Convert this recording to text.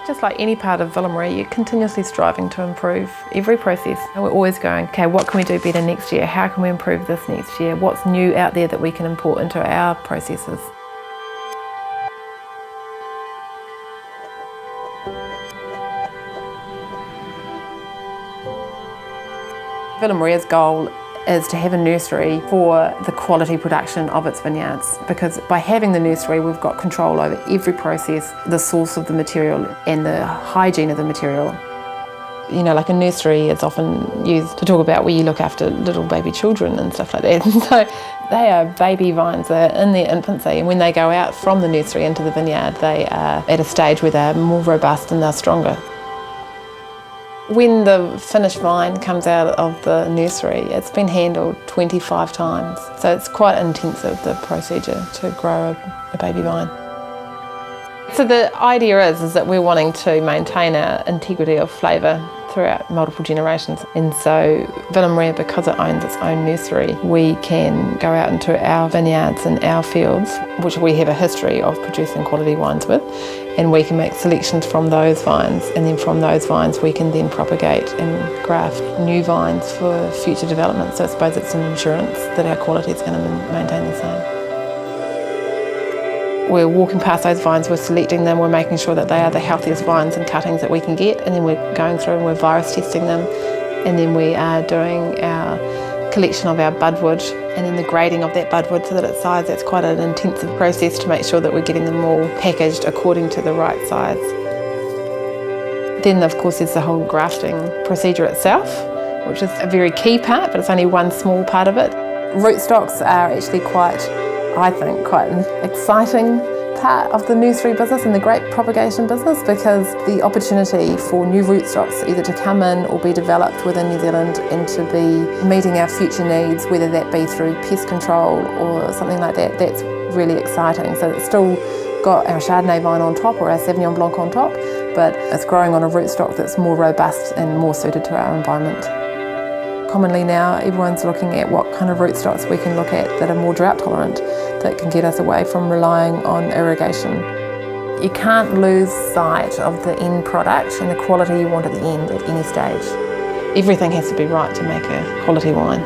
Just like any part of Villa Maria, you're continuously striving to improve every process. And we're always going, okay, what can we do better next year? How can we improve this next year? What's new out there that we can import into our processes? Villa Maria's goal is to have a nursery for the quality production of its vineyards, because by having the nursery we've got control over every process, the source of the material and the hygiene of the material. You know, like a nursery is often used to talk about where you look after little baby children and stuff like that. And so they are baby vines, they're in their infancy, and when they go out from the nursery into the vineyard they are at a stage where they're more robust and they're stronger. When the finished vine comes out of the nursery, it's been handled 25 times. So it's quite intensive, the procedure to grow a baby vine. So the idea is that we're wanting to maintain our integrity of flavour throughout multiple generations. And so Villa Maria, because it owns its own nursery, we can go out into our vineyards and our fields, which we have a history of producing quality wines with, and we can make selections from those vines, and then from those vines we can then propagate and graft new vines for future development. So I suppose it's an insurance that our quality is going to maintain the same. We're walking past those vines, we're selecting them, we're making sure that they are the healthiest vines and cuttings that we can get, and then we're going through and we're virus testing them, and then we are doing our collection of our budwood and then the grading of that budwood so that it's sized. That's quite an intensive process to make sure that we're getting them all packaged according to the right size. Then of course there's the whole grafting procedure itself, which is a very key part, but it's only one small part of it. Rootstocks are actually quite an exciting part of the nursery business and the grape propagation business, because the opportunity for new rootstocks either to come in or be developed within New Zealand and to be meeting our future needs, whether that be through pest control or something like that, that's really exciting. So it's still got our Chardonnay vine on top or our Sauvignon Blanc on top, but it's growing on a rootstock that's more robust and more suited to our environment. Commonly now, everyone's looking at what kind of rootstocks we can look at that are more drought tolerant, that can get us away from relying on irrigation. You can't lose sight of the end product and the quality you want at the end at any stage. Everything has to be right to make a quality wine.